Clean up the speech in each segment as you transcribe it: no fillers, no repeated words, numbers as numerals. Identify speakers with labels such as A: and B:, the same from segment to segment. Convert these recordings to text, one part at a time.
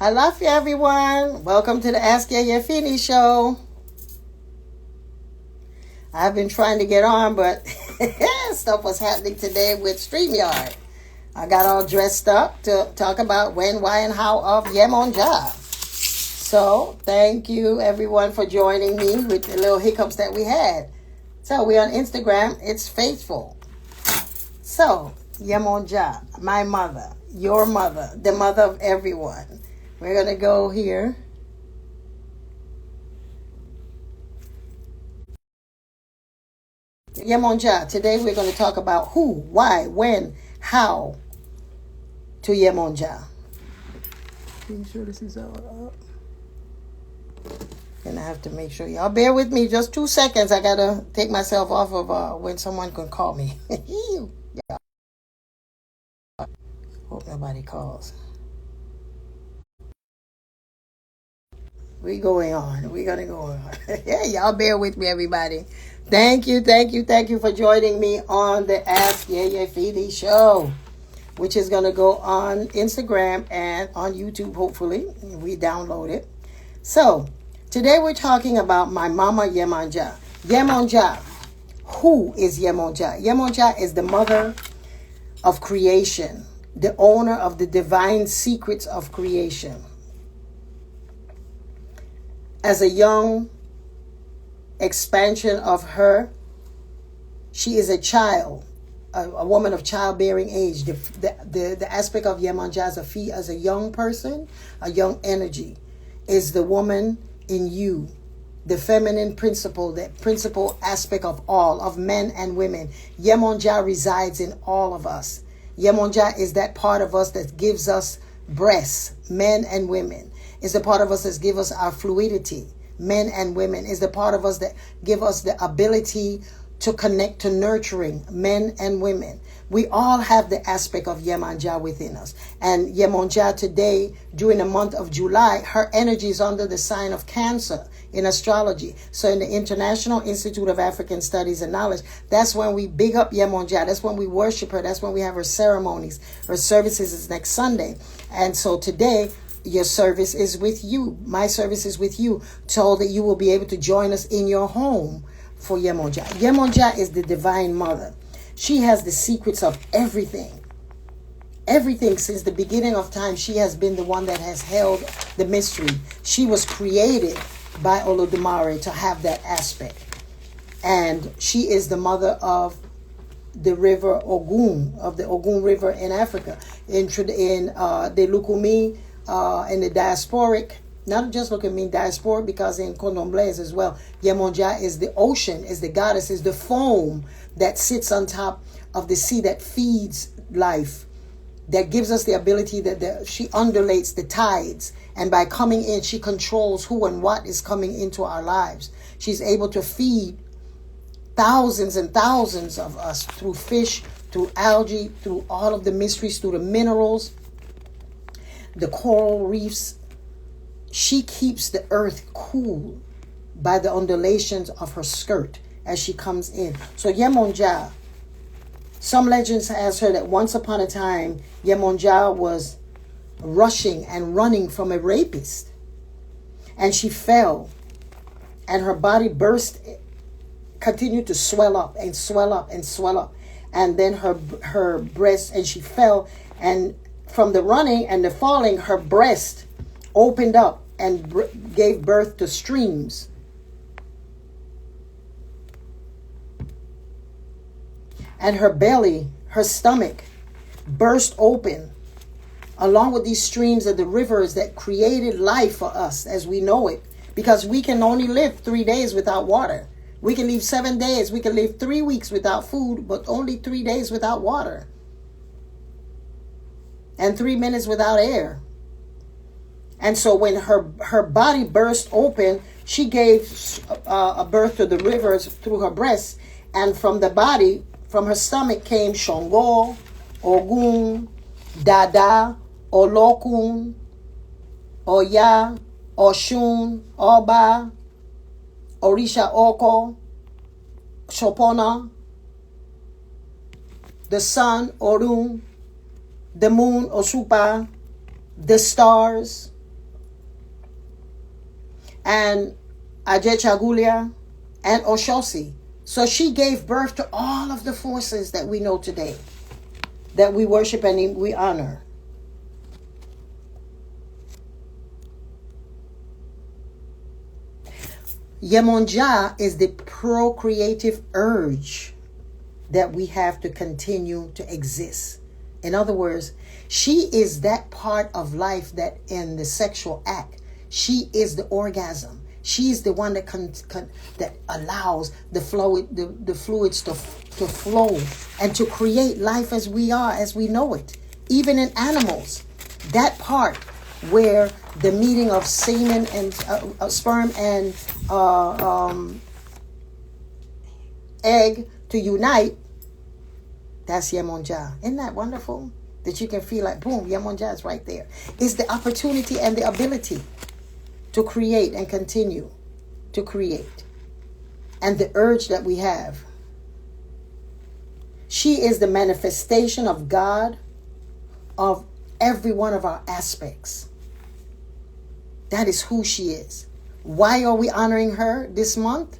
A: I love you, everyone. Welcome to the AskYeyefini Show. I've been trying to get on, but stuff was happening today with StreamYard. I got all dressed up to talk about when, why, and how of Yemanja. So, thank you, everyone, for joining me with the little hiccups that we had. So, we're on Instagram. It's faithful. So, Yemanja, my mother, your mother, the mother of everyone. We're going to go here. Yemanja, today we're going to talk about who, why, when, how to Yemanja. Are you sure this is all up? Gonna have to make sure y'all bear with me just 2 seconds. I gotta take myself off of when someone can call me. Yeah. Hope nobody calls. We're gonna go on. Yeah, y'all bear with me, everybody. Thank you for joining me on the AskYeyefini Show, which is gonna go on Instagram and on YouTube, hopefully. We download it. So, today we're talking about my mama Yemanja. Yemanja. Who is Yemanja? Yemanja is the mother of creation, the owner of the divine secrets of creation. As a young expansion of her, she is a child, a woman of childbearing age. The aspect of Yemanja as a young person, a young energy, is the woman in you, the feminine principle, the principal aspect of all, of men and women. Yemanja resides in all of us. Yemanja is that part of us that gives us breasts, men and women. It's the part of us that gives us our fluidity, men and women. It's the part of us that give us the ability to connect to nurturing, men and women. We all have the aspect of Yemanja within us. And Yemanja today, during the month of July, her energy is under the sign of Cancer in astrology. So in the International Institute of African Studies and Knowledge, that's when we big up Yemanja. That's when we worship her. That's when we have her ceremonies. Her services is next Sunday. And so today, your service is with you. My service is with you, so that you will be able to join us in your home for Yemanja. Yemanja is the divine mother. She has the secrets of everything. Everything since the beginning of time, she has been the one that has held the mystery. She was created by Olodumare to have that aspect. And she is the mother of the river Ogun, of the Ogun River in Africa. In the Lukumi, in the diasporic, not just look at me diasporic, because in Condomblés as well, Yemanja is the ocean, is the goddess, is the foam that sits on top of the sea that feeds life, that gives us the ability that she undulates the tides, and by coming in, she controls who and what is coming into our lives. She's able to feed thousands and thousands of us through fish, through algae, through all of the mysteries, through the minerals, the coral reefs. She keeps the earth cool by the undulations of her skirt as she comes in. So Yemanja, some legends has her that once upon a time, Yemanja was rushing and running from a rapist. And she fell. And her body continued to swell up and swell up and swell up. And then her breast, and she fell, and from the running and the falling, her breast opened up and gave birth to streams. And her belly, her stomach, burst open, along with these streams of the rivers that created life for us as we know it. Because we can only live 3 days without water. We can live 7 days. We can live 3 weeks without food, but only 3 days without water. And 3 minutes without air. And so when her body burst open, she gave a birth to the rivers through her breasts. And from the body, from her stomach came Shango, Ogun, Dada, Olokun, Oya, Oshun, Oba, Orisha Oko, Shopona, the sun, Orun, the moon, Osupa, the stars, and Ajechagulia, and Oshosi. So she gave birth to all of the forces that we know today, that we worship and we honor. Yemanja is the procreative urge that we have to continue to exist. In other words, she is that part of life that in the sexual act, she is the orgasm. She is the one that that allows the fluids to flow and to create life as we are, as we know it. Even in animals, that part where the meeting of semen and sperm and egg to unite, that's Yemanja. Isn't that wonderful? That you can feel like, boom, Yemanja is right there. It's the opportunity and the ability to create and continue to create. And the urge that we have. She is the manifestation of God of every one of our aspects. That is who she is. Why are we honoring her this month?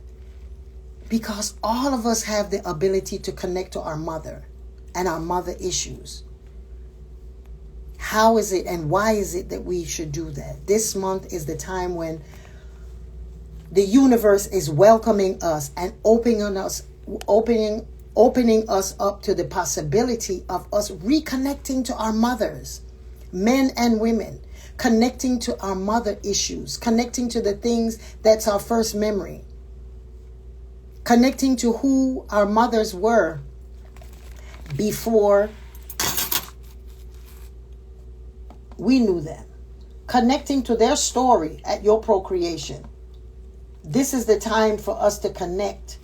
A: Because all of us have the ability to connect to our mother and our mother issues. How is it and why is it that we should do that? This month is the time when the universe is welcoming us and opening us up to the possibility of us reconnecting to our mothers, men and women, connecting to our mother issues, connecting to the things that's our first memory, connecting to who our mothers were before we knew them, connecting to their story at your procreation. This is the time for us to connect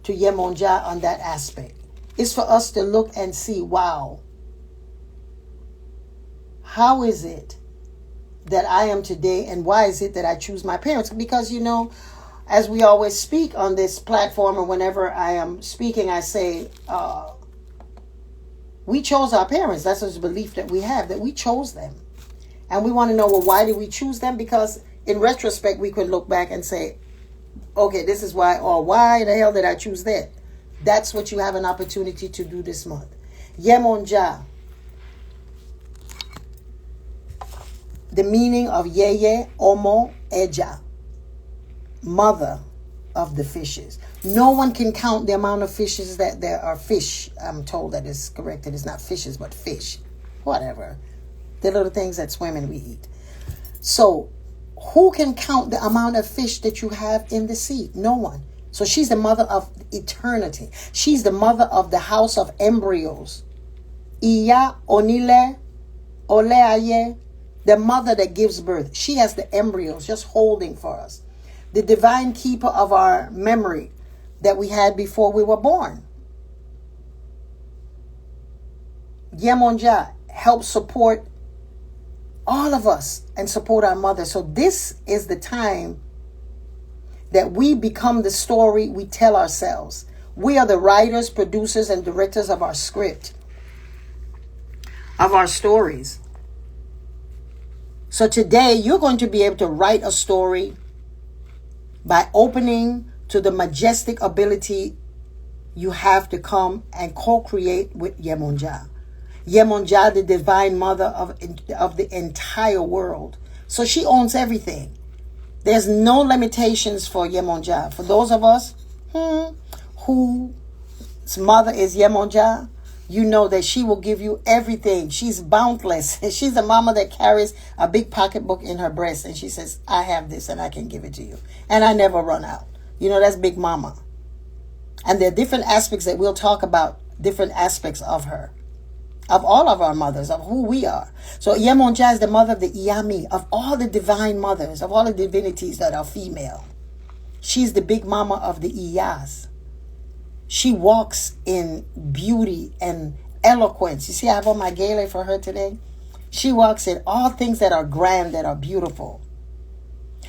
A: to Yemanja on that aspect. It's for us to look and see, wow, how is it that I am today, and why is it that I choose my parents? Because, you know, as we always speak on this platform, or whenever I am speaking, I say, we chose our parents. That's a belief that we have, that we chose them. And we want to know, well, why did we choose them? Because in retrospect, we could look back and say, okay, this is why, or why the hell did I choose that? That's what you have an opportunity to do this month. Yemanja. The meaning of Yeye, Omo, Eja. Mother of the fishes. No one can count the amount of fishes that there are. Fish, I'm told that is correct. It is not fishes, but fish. Whatever. The little things that swim and we eat. So, who can count the amount of fish that you have in the sea? No one. So she's the mother of eternity. She's the mother of the house of embryos. Iya, Onile, Oleaye, the mother that gives birth. She has the embryos just holding for us. The divine keeper of our memory that we had before we were born. Yemanja helps support all of us and support our mother. So this is the time that we become the story we tell ourselves. We are the writers, producers, and directors of our script, of our stories. So today you're going to be able to write a story by opening to the majestic ability you have to come and co-create with Yemanja. Yemanja, the divine mother of the entire world. So she owns everything. There's no limitations for Yemanja. For those of us whose mother is Yemanja, you know that she will give you everything. She's boundless. She's a mama that carries a big pocketbook in her breast, and she says, I have this and I can give it to you. And I never run out. You know, that's Big Mama. And there are different aspects that we'll talk about, different aspects of her, of all of our mothers, of who we are. So Yemanja is the mother of the Iyami, of all the divine mothers, of all the divinities that are female. She's the Big Mama of the Iyas. She walks in beauty and eloquence. You see, I have on my gala for her today. She walks in all things that are grand, that are beautiful.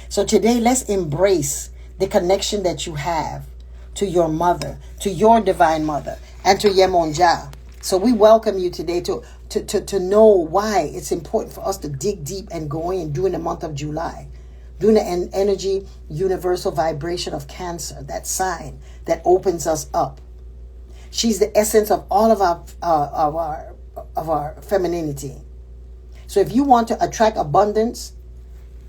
A: So today, let's embrace the connection that you have to your mother, to your divine mother, and to Yemanja. So we welcome you today to know why it's important for us to dig deep and go in during the month of July. doing the energy universal vibration of Cancer, that sign that opens us up. She's the essence of all of our femininity. So if you want to attract abundance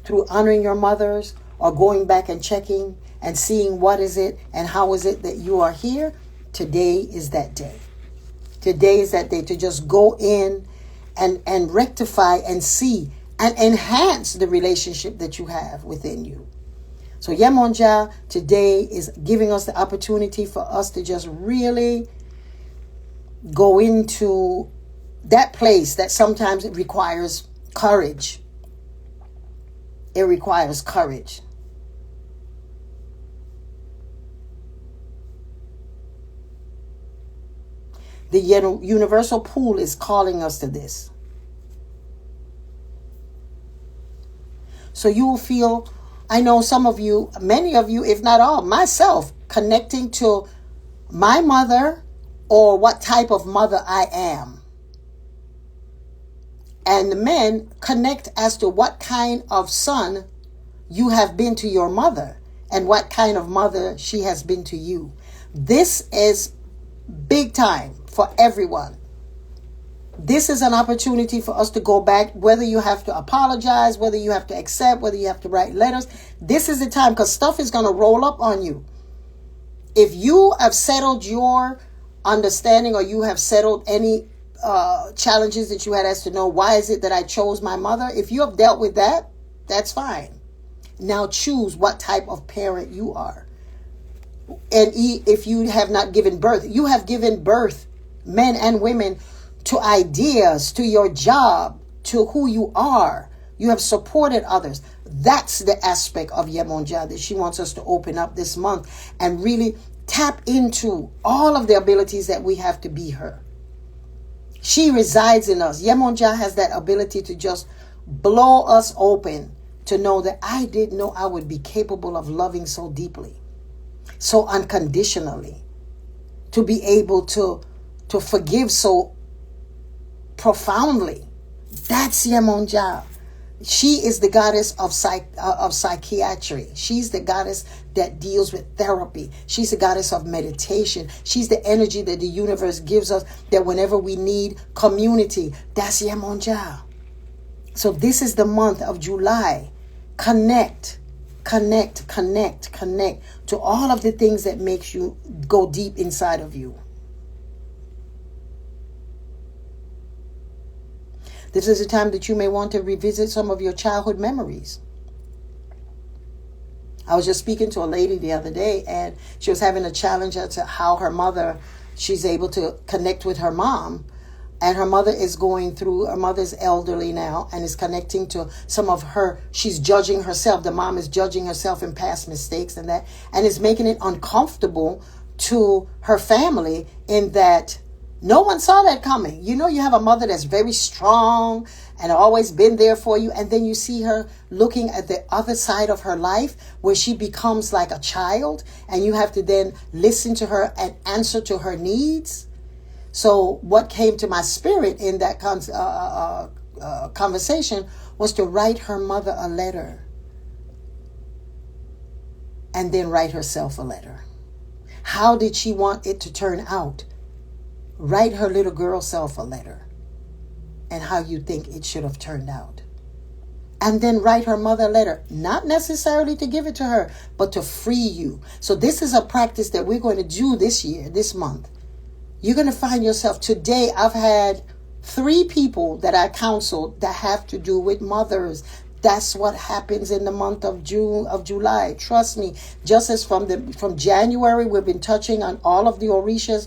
A: through honoring your mothers or going back and checking and seeing what is it and how is it that you are here, today is that day. Today is that day to just go in and rectify and see and enhance the relationship that you have within you. So Yemanja today is giving us the opportunity for us to just really go into that place that sometimes it requires courage. It requires courage. The universal pool is calling us to this. So you will feel, I know some of you, many of you, if not all, myself, connecting to my mother or what type of mother I am. And the men connect as to what kind of son you have been to your mother and what kind of mother she has been to you. This is big time for everyone. This is an opportunity for us to go back, whether you have to apologize, whether you have to accept, whether you have to write letters. This is the time, because stuff is going to roll up on you. If you have settled your understanding or you have settled any challenges that you had as to know, why is it that I chose my mother? If you have dealt with that, that's fine. Now choose what type of parent you are. And if you have not given birth, you have given birth, men and women, to ideas, to your job, to who you are. You have supported others. That's the aspect of Yemanja that she wants us to open up this month and really tap into all of the abilities that we have to be her. She resides in us. Yemanja has that ability to just blow us open to know that I didn't know I would be capable of loving so deeply, so unconditionally, to be able to forgive so profoundly. That's Yemanja. She is the goddess of psychiatry. She's the goddess that deals with therapy. She's the goddess of meditation. She's the energy that the universe gives us, that whenever we need community, that's Yemanja. So this is the month of July. Connect to all of the things that makes you go deep inside of you. This is a time that you may want to revisit some of your childhood memories. I was just speaking to a lady the other day, and she was having a challenge as to how her mother, she's able to connect with her mom. And her mother is going through, her mother's elderly now and is connecting to some of her, she's judging herself. The mom is judging herself in past mistakes and that, and is making it uncomfortable to her family in that no one saw that coming. You know, you have a mother that's very strong and always been there for you. And then you see her looking at the other side of her life where she becomes like a child, and you have to then listen to her and answer to her needs. So what came to my spirit in that conversation was to write her mother a letter and then write herself a letter. How did she want it to turn out? Write her little girl self a letter and how you think it should have turned out. And then write her mother a letter, not necessarily to give it to her, but to free you. So this is a practice that we're going to do this year, this month. You're going to find yourself, today I've had 3 people that I counseled that have to do with mothers. That's what happens in the month of July. Trust me, just as from January, we've been touching on all of the Orishas.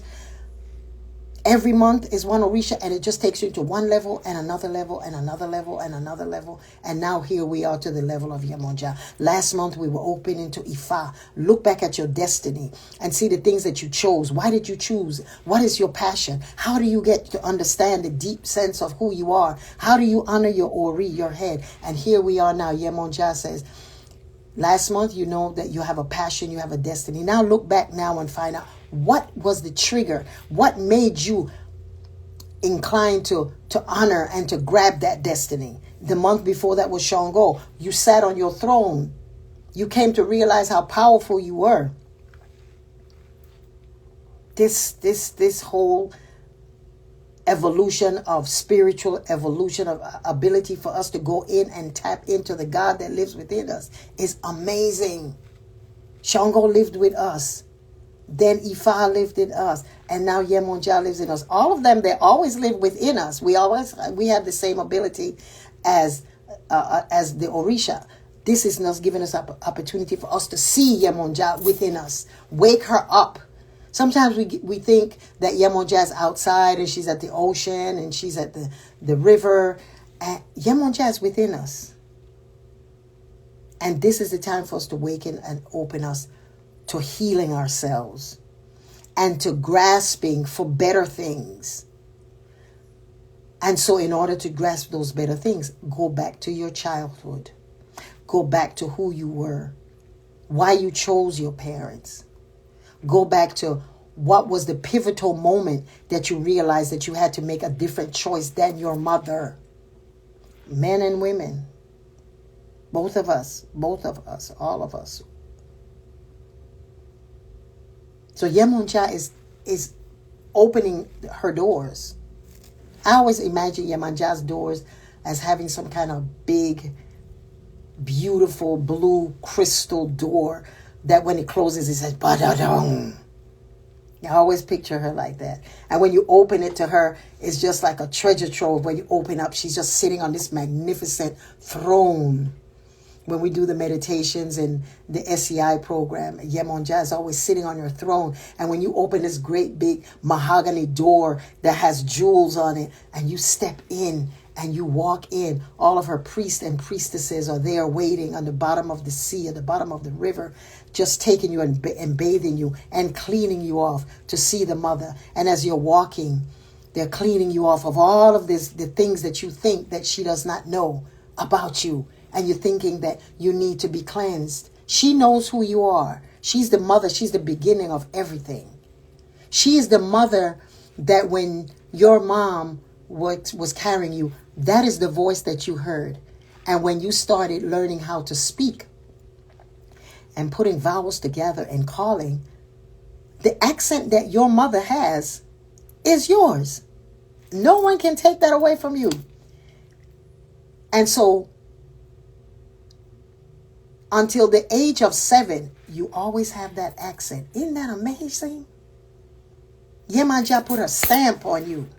A: Every month is one Orisha, and it just takes you to one level and another level and another level and another level. And now here we are to the level of Yemanja. Last month we were open into Ifa. Look back at your destiny and see the things that you chose. Why did you choose? What is your passion? How do you get to understand the deep sense of who you are? How do you honor your Ori, your head? And here we are now. Yemanja says, last month you know that you have a passion, you have a destiny. Now look back now and find out, what was the trigger? What made you inclined to honor and to grab that destiny? The month before that was Shango. You sat on your throne. You came to realize how powerful you were. This whole evolution of spiritual evolution of ability for us to go in and tap into the God that lives within us is amazing. Shango lived with us. Then Ifa lived in us. And now Yemanja lives in us. All of them, they always live within us. We have the same ability as the Orisha. This is us giving us opportunity for us to see Yemanja within us. Wake her up. Sometimes we think that Yemanja is outside and she's at the ocean and she's at the river. And Yemanja is within us. And this is the time for us to waken and open us to healing ourselves and to grasping for better things. And so in order to grasp those better things, go back to your childhood. Go back to who you were, why you chose your parents. Go back to what was the pivotal moment that you realized that you had to make a different choice than your mother. Men and women, both of us, all of us. So Yemanja is opening her doors. I always imagine Yemanja's doors as having some kind of big, beautiful blue crystal door that when it closes, it says, "Ba-da-dong." I always picture her like that. And when you open it to her, it's just like a treasure trove. When you open up, she's just sitting on this magnificent throne. When we do the meditations in the SEI program, Yemanja is always sitting on your throne. And when you open this great big mahogany door that has jewels on it, and you step in and you walk in, all of her priests and priestesses are there waiting on the bottom of the sea, at the bottom of the river, just taking you and bathing you and cleaning you off to see the mother. And as you're walking, they're cleaning you off of all of this, the things that you think that she does not know about you. And you're thinking that you need to be cleansed. She knows who you are. She's the mother. She's the beginning of everything. She is the mother that when your mom was carrying you, that is the voice that you heard. And when you started learning how to speak and putting vowels together and calling, the accent that your mother has is yours. No one can take that away from you. And so until the age of 7, you always have that accent. Isn't that amazing? Yemanja put a stamp on you.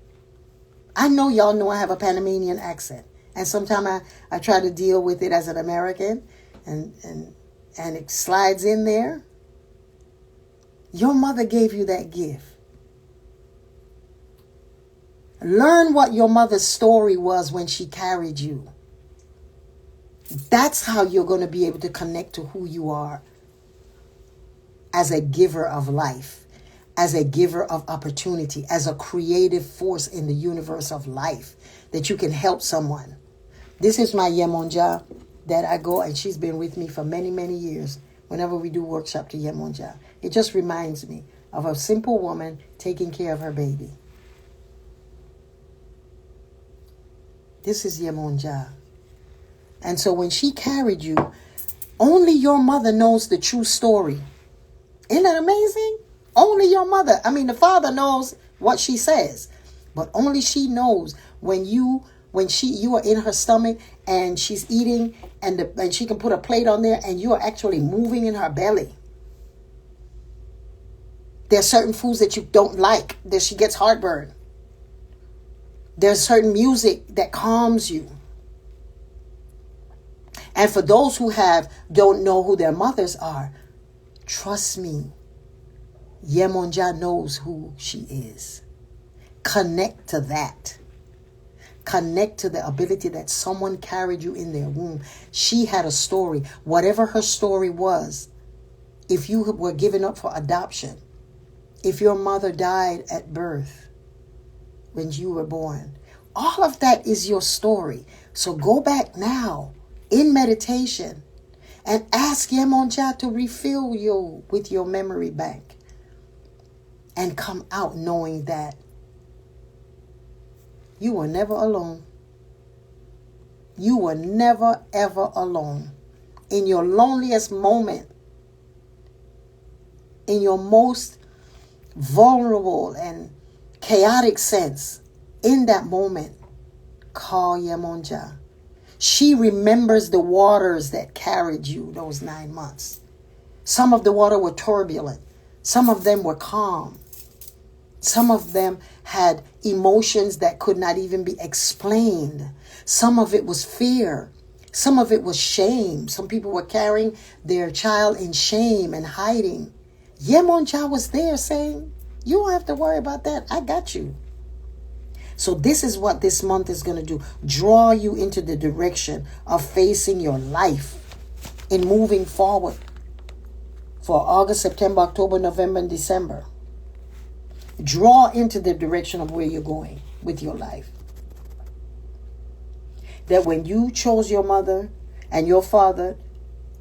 A: I know y'all know I have a Panamanian accent. And sometimes I try to deal with it as an American. And it slides in there. Your mother gave you that gift. Learn what your mother's story was when she carried you. That's how you're going to be able to connect to who you are as a giver of life, as a giver of opportunity, as a creative force in the universe of life, that you can help someone. This is my Yemanja that I go, and she's been with me for many, many years. Whenever we do workshop to Yemanja, it just reminds me of a simple woman taking care of her baby. This is Yemanja. And so when she carried you, only your mother knows the true story. Isn't that amazing? Only your mother. I mean, the father knows what she says, but only she knows when you are in her stomach and she's eating and she can put a plate on there and you are actually moving in her belly. There are certain foods that you don't like, that she gets heartburn. There's certain music that calms you. And for those who don't know who their mothers are, trust me, Yemanja knows who she is. Connect to that. Connect to the ability that someone carried you in their womb. She had a story. Whatever her story was, if you were given up for adoption, if your mother died at birth when you were born, all of that is your story. So go back now in meditation and ask Yemanja to refill you with your memory bank and come out knowing that you were never alone. You were never, ever alone. In your loneliest moment, in your most vulnerable and chaotic sense, in that moment, call Yemanja. She remembers the waters that carried you those 9 months. Some of the water were turbulent. Some of them were calm. Some of them had emotions that could not even be explained. Some of it was fear. Some of it was shame. Some people were carrying their child in shame and hiding. Yemanja was there saying, you don't have to worry about that. I got you. So this is what this month is going to do. Draw you into the direction of facing your life and moving forward for August, September, October, November, and December. Draw into the direction of where you're going with your life. That when you chose your mother and your father,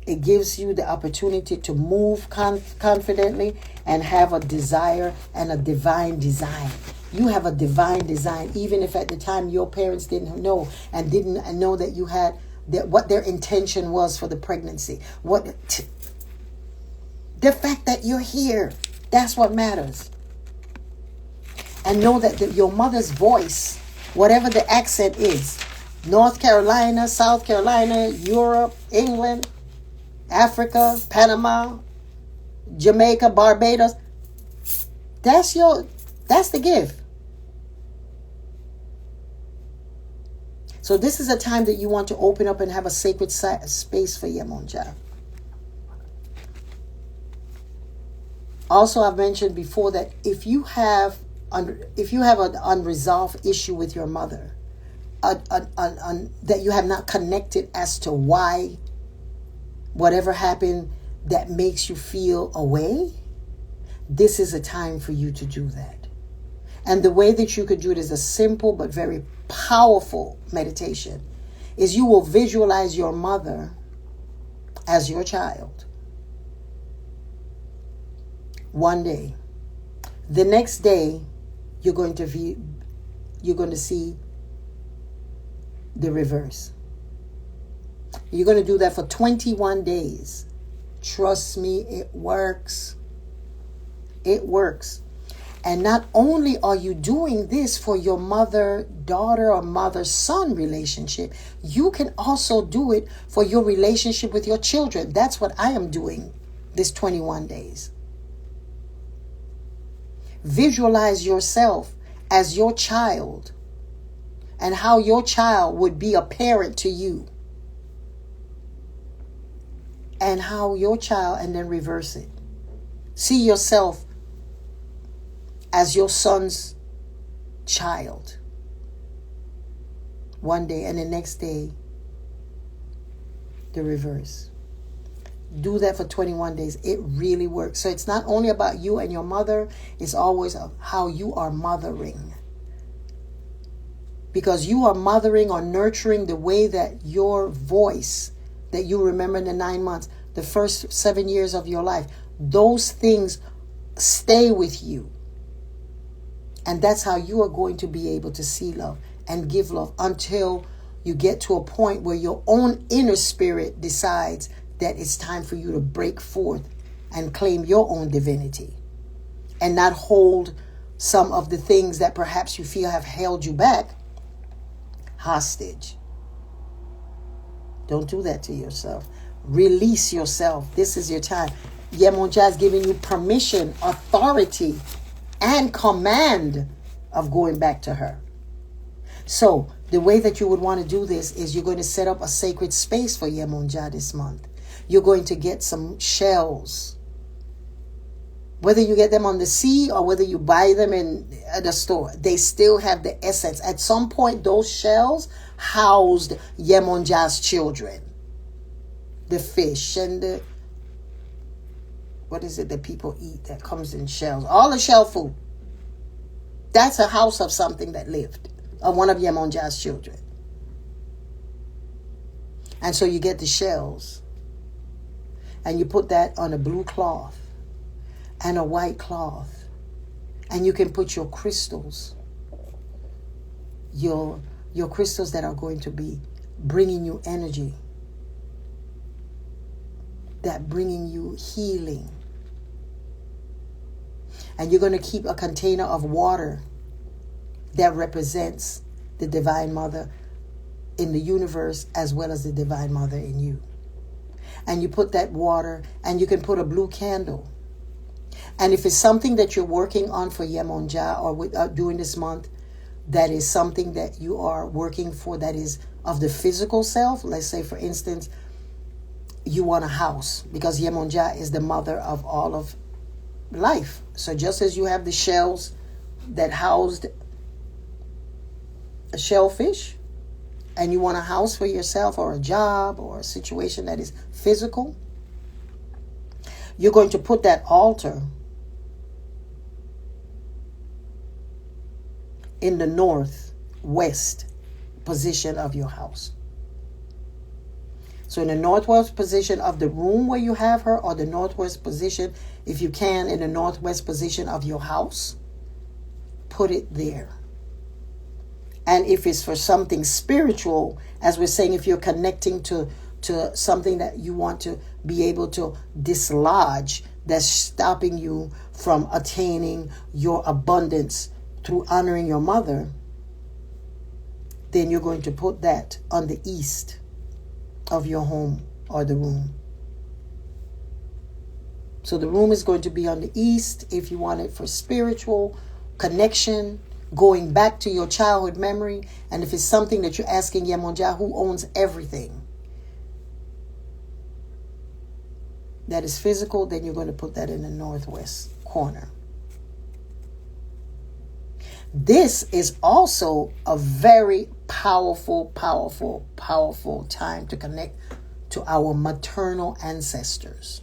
A: it gives you the opportunity to move confidently and have a desire and a divine design. You have a divine design, even if at the time your parents didn't know and didn't know that you had that what their intention was for the pregnancy. The fact that you're here, that's what matters. And know that your mother's voice, whatever the accent is, North Carolina, South Carolina, Europe, England, Africa, Panama, Jamaica, Barbados, that's the gift. So this is a time that you want to open up and have a sacred space for Yemanja. Also, I've mentioned before that if you have an unresolved issue with your mother, that you have not connected as to why whatever happened that makes you feel away, this is a time for you to do that. And the way that you could do it is a simple but very powerful meditation. Is you will visualize your mother as your child. One day. The next day, you're going to see the reverse. You're going to do that for 21 days. Trust me, it works. It works. And not only are you doing this for your mother-daughter or mother-son relationship, you can also do it for your relationship with your children. That's what I am doing this 21 days. Visualize yourself as your child and how your child would be a parent to you. And how your child, and then reverse it. See yourself as your son's child one day, and the next day the reverse. Do that for 21 days. It really works. So it's not only about you and your mother, it's always how you are mothering. Because you are mothering or nurturing the way that your voice that you remember in the 9 months, the first 7 years of your life, those things stay with you. And that's how you are going to be able to see love and give love until you get to a point where your own inner spirit decides that it's time for you to break forth and claim your own divinity and not hold some of the things that perhaps you feel have held you back hostage. Don't do that to yourself. Release yourself. This is your time. Yemanja is giving you permission, authority, and command of going back to her. So the way that you would want to do this is you're going to set up a sacred space for Yemanja this month. You're going to get some shells. Whether you get them on the sea or whether you buy them in the store, they still have the essence. At some point, those shells housed Yemanja's children. The fish and the, what is it that people eat that comes in shells? All the shell food. That's a house of something that lived, of one of Yemanja's children. And so you get the shells. And you put that on a blue cloth and a white cloth. And you can put your crystals, your crystals that are going to be bringing you energy, that bringing you healing. And you're going to keep a container of water that represents the Divine Mother in the universe as well as the Divine Mother in you. And you put that water, and you can put a blue candle. And if it's something that you're working on for Yemanja or during this month, that is something that you are working for that is of the physical self. Let's say, for instance, you want a house, because Yemanja is the mother of all of life. So just as you have the shells that housed a shellfish, and you want a house for yourself or a job or a situation that is physical, you're going to put that altar in the northwest position of your house. So in the northwest position of the room where you have her, or the northwest position, if you can, in the northwest position of your house, put it there. And if it's for something spiritual, as we're saying, if you're connecting to something that you want to be able to dislodge, that's stopping you from attaining your abundance through honoring your mother, then you're going to put that on the east of your home or the room. So the room is going to be on the east if you want it for spiritual connection, going back to your childhood memory. And if it's something that you're asking Yemanja, who owns everything that is physical, then you're going to put that in the northwest corner. This is also a very powerful time to connect to our maternal ancestors.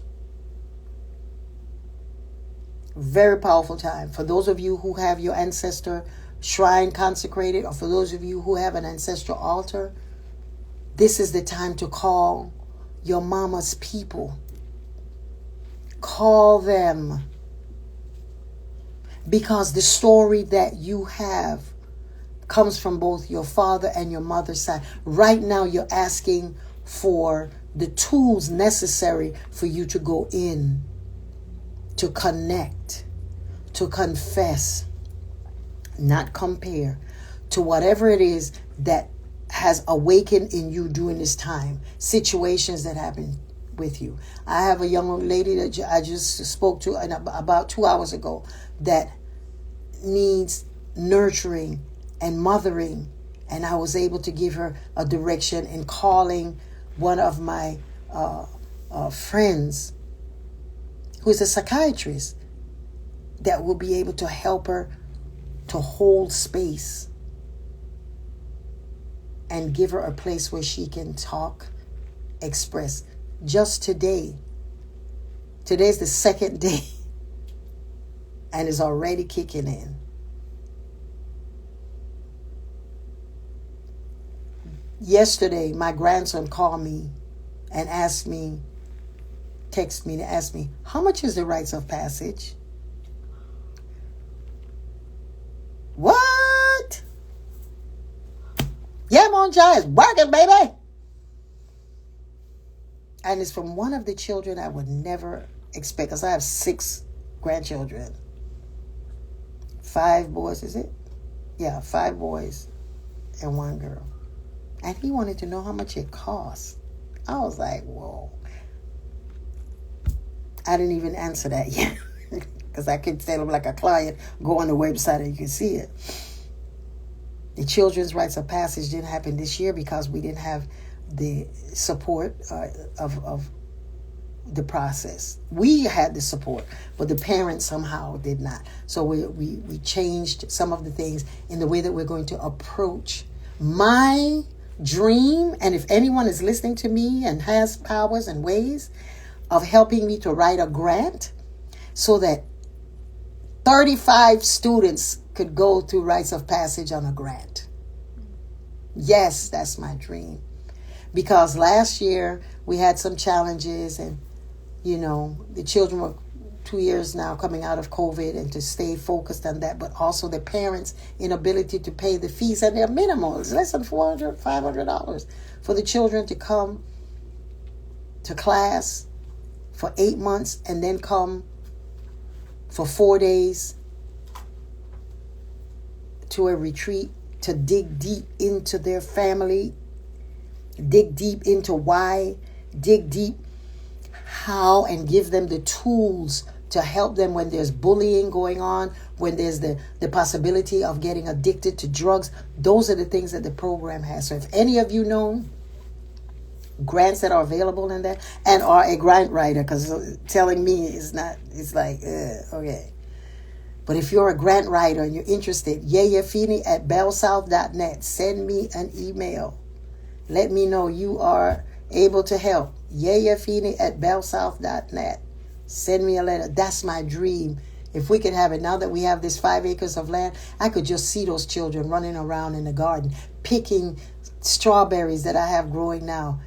A: Very powerful time. For those of you who have your ancestor shrine consecrated, or for those of you who have an ancestral altar, this is the time to call your mama's people. Call them. Because the story that you have comes from both your father and your mother's side. Right now, you're asking for the tools necessary for you to go in, to connect, to confess, not compare, to whatever it is that has awakened in you during this time, situations that happen with you. I have a young lady that I just spoke to about 2 hours ago that needs nurturing and mothering, and I was able to give her a direction in calling one of my friends who is a psychiatrist that will be able to help her to hold space and give her a place where she can talk, express. Just today's the second day, and it's already kicking in. Yesterday, my grandson called me and texted me to ask me, how much is the rites of passage? What? Yemanja is working, baby. And it's from one of the children I would never expect, because I have 6 grandchildren. 5 boys, is it? Yeah, 5 boys and 1 girl. And he wanted to know how much it cost. I was like, whoa. I didn't even answer that yet. Because I could tell him like a client, go on the website and you can see it. The Children's Rites of Passage didn't happen this year because we didn't have the support of the process. We had the support, but the parents somehow did not. So we changed some of the things in the way that we're going to approach my dream. And if anyone is listening to me and has powers and ways of helping me to write a grant so that 35 students could go through Rites of Passage on a grant. Yes, that's my dream. Because last year we had some challenges, and the children were 2 years now coming out of COVID, and to stay focused on that, but also the parents' inability to pay the fees, and they're minimal. It's less than $400, $500 for the children to come to class for 8 months and then come for 4 days to a retreat to dig deep into their family, dig deep into why, dig deep how, and give them the tools to help them when there's bullying going on, when there's the possibility of getting addicted to drugs. Those are the things that the program has. So if any of you know grants that are available in that, and are a grant writer, because telling me is not, it's like, okay. But if you're a grant writer and you're interested, yeyefini@bellsouth.net. Send me an email. Let me know you are able to help. yeyefini@bellsouth.net. Send me a letter. That's my dream. If we could have it, now that we have this 5 acres of land, I could just see those children running around in the garden, picking strawberries that I have growing now,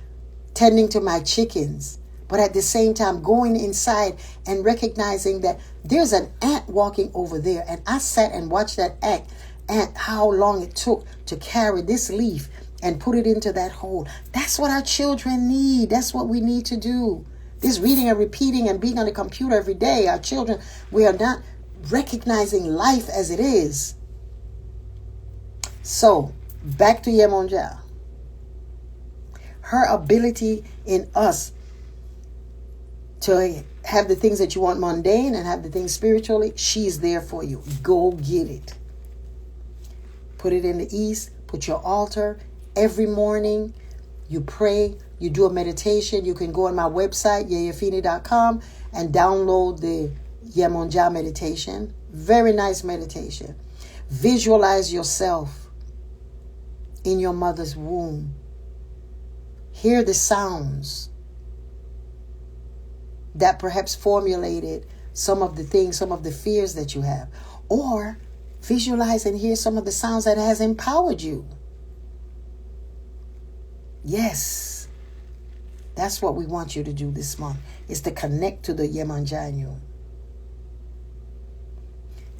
A: tending to my chickens, but at the same time going inside and recognizing that there's an ant walking over there. And I sat and watched that ant, how long it took to carry this leaf and put it into that hole. That's what our children need. That's what we need to do. This reading and repeating and being on the computer every day, our children, we are not recognizing life as it is. So, back to Yemanja. Her ability in us to have the things that you want mundane and have the things spiritually, she's there for you. Go get it. Put it in the east. Put your altar. Every morning you pray. You do a meditation. You can go on my website, yeyefini.com, and download the Yemanja meditation. Very nice meditation. Visualize yourself in your mother's womb. Hear the sounds that perhaps formulated some of the things, some of the fears that you have. Or visualize and hear some of the sounds that has empowered you. Yes. That's what we want you to do this month, is to connect to the Yemanja in you.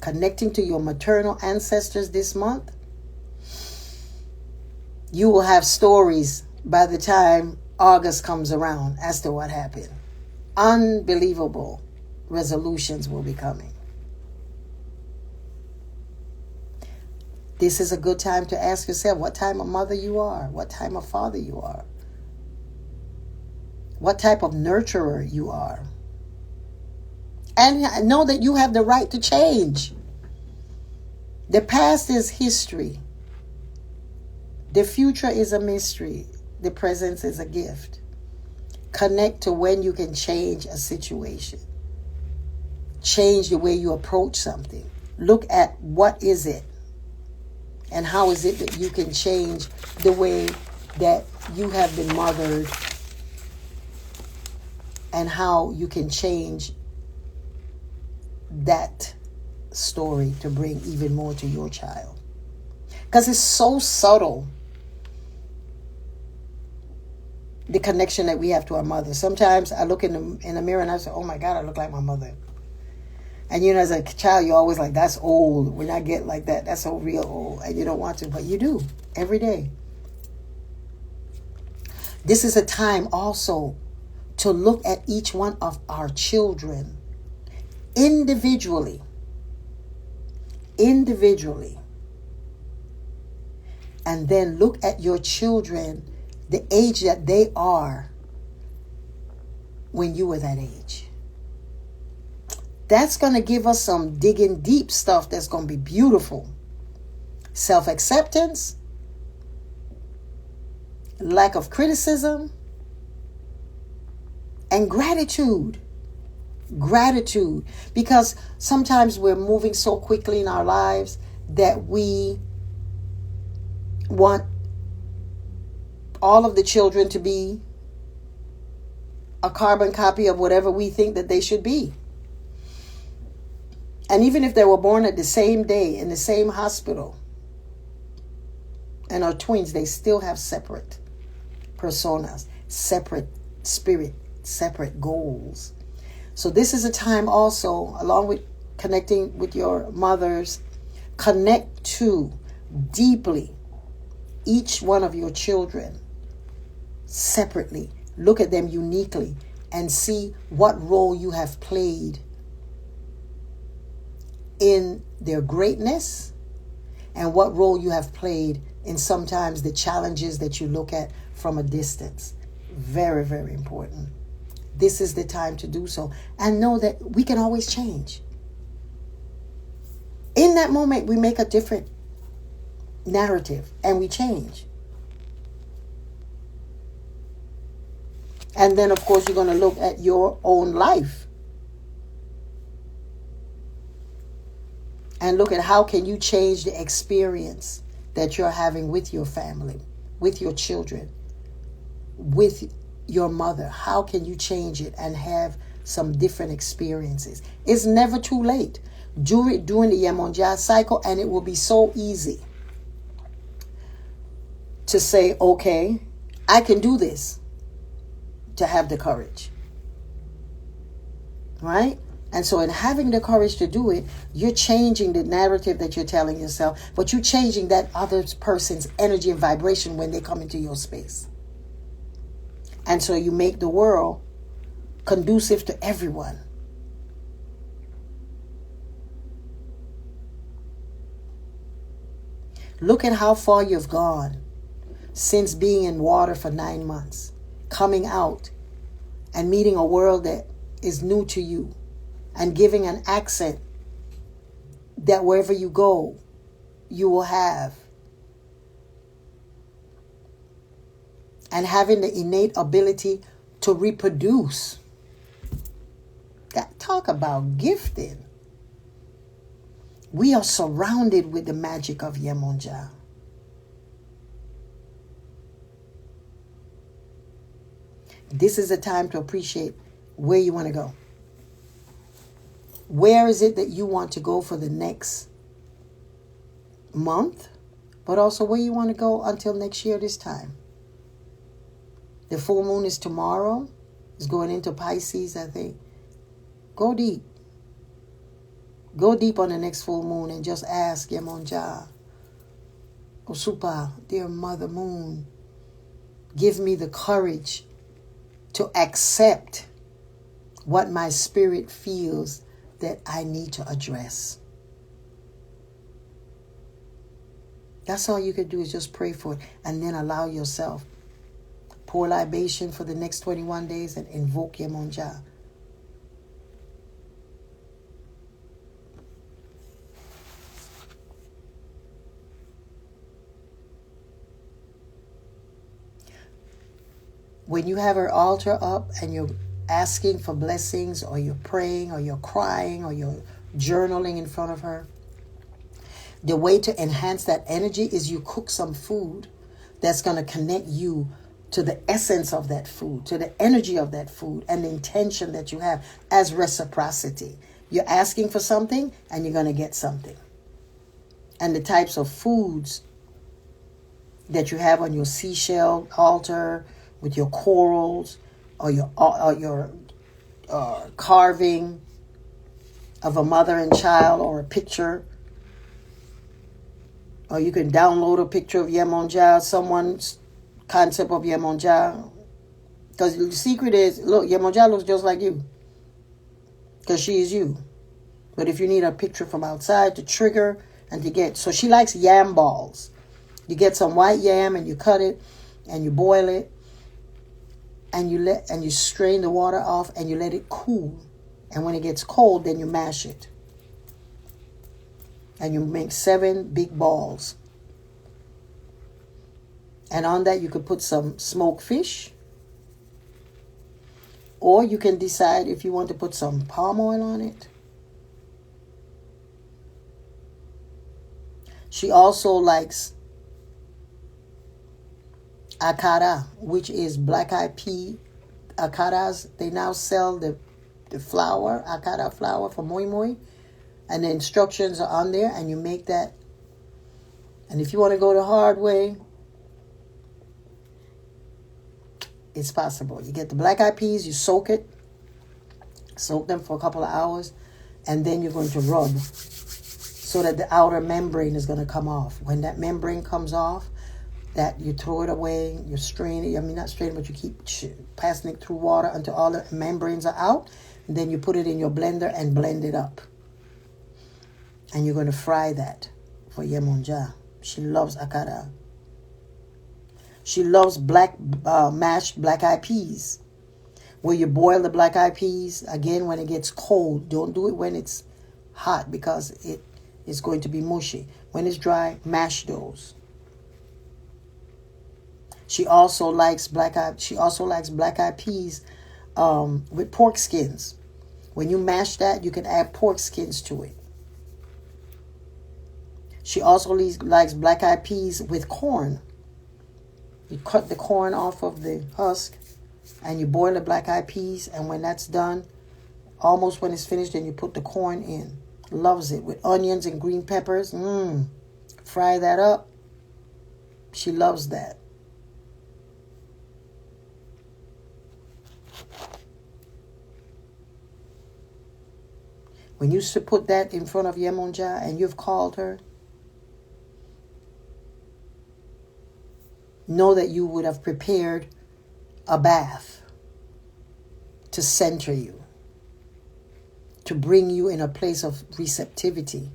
A: Connecting to your maternal ancestors this month. You will have stories by the time August comes around as to what happened. Unbelievable resolutions will be coming. This is a good time to ask yourself what type of mother you are, what type of father you are, what type of nurturer you are. And know that you have the right to change. The past is history. The future is a mystery. The present is a gift. Connect to when you can change a situation. Change the way you approach something. Look at what is it and how is it that you can change the way that you have been mothered, and how you can change that story to bring even more to your child. Because it's so subtle, the connection that we have to our mother. Sometimes I look in the mirror and I say, oh my God, I look like my mother. And you know, as a child, you're always like, that's old. When I get like that, that's so real old. And you don't want to, but you do every day. This is a time also to look at each one of our children individually. And then look at your children, the age that they are when you were that age. That's going to give us some digging deep stuff that's going to be beautiful. Self-acceptance, lack of criticism, and gratitude. Gratitude. Because sometimes we're moving so quickly in our lives that we want all of the children to be a carbon copy of whatever we think that they should be. And even if they were born at the same day in the same hospital and are twins, they still have separate personas, separate spirit, separate goals. So this is a time also, along with connecting with your mothers, connect to deeply each one of your children separately. Look at them uniquely and see what role you have played in their greatness and what role you have played in sometimes the challenges that you look at from a distance. Very, very important. This is the time to do so. And know that we can always change. In that moment, we make a different narrative and we change. And then, of course, you're going to look at your own life and look at how can you change the experience that you're having with your family, with your children, with your mother. How can you change it and have some different experiences? It's never too late. Do it during the Yemanja cycle, and it will be so easy to say, okay, I can do this, to have the courage. Right? And so in having the courage to do it, you're changing the narrative that you're telling yourself, but you're changing that other person's energy and vibration when they come into your space. And so you make the world conducive to everyone. Look at how far you've gone since being in water for 9 months, coming out and meeting a world that is new to you and giving an accent that wherever you go, you will have. And having the innate ability to reproduce. Talk about gifted. We are surrounded with the magic of Yemanja. This is a time to appreciate where you want to go. Where is it that you want to go for the next month, but also where you want to go until next year this time. The full moon is tomorrow. It's going into Pisces, I think. Go deep. Go deep on the next full moon and just ask Yemanja, Osupa, dear Mother Moon, give me the courage to accept what my spirit feels that I need to address. That's all you can do is just pray for it and then allow yourself. Pour libation for the next 21 days and invoke Yemanja. When you have her altar up and you're asking for blessings, or you're praying, or you're crying, or you're journaling in front of her, the way to enhance that energy is you cook some food that's going to connect you to the essence of that food, to the energy of that food, and the intention that you have as reciprocity. You're asking for something and you're going to get something. And the types of foods that you have on your seashell altar, with your corals, or your carving of a mother and child, or a picture, or you can download a picture of Yemanja, someone's concept of Yemanja, because the secret is, look, Yemanja looks just like you, because she is you. But if you need a picture from outside to trigger and to get, so she likes yam balls. You get some white yam and you cut it and you boil it. And you strain the water off and you let it cool. And when it gets cold, then you mash it. And you make 7 big balls. And on that you could put some smoked fish. Or you can decide if you want to put some palm oil on it. She also likes akara, which is black-eyed pea akaras. They now sell the flour, akara flour for moi moi. And the instructions are on there, and you make that. And if you want to go the hard way, it's possible. You get the black-eyed peas, you soak it Soak them for a couple of hours, and then you're going to rub so that the outer membrane is going to come off. When that membrane comes off, that you throw it away, you strain it. I mean, not strain it, but you keep passing it through water until all the membranes are out. And then you put it in your blender and blend it up. And you're going to fry that for yemanja. She loves akara. She loves mashed black-eyed peas. Where you boil the black-eyed peas, again, when it gets cold. Don't do it when it's hot because it is going to be mushy. When it's dry, mash those. She also likes black-eyed peas with pork skins. When you mash that, you can add pork skins to it. She also likes black-eyed peas with corn. You cut the corn off of the husk and you boil the black-eyed peas, and when that's done, almost when it's finished, then you put the corn in. Loves it with onions and green peppers. Fry that up. She loves that. When you put that in front of Yemanja and you've called her, know that you would have prepared a bath to center you, to bring you in a place of receptivity.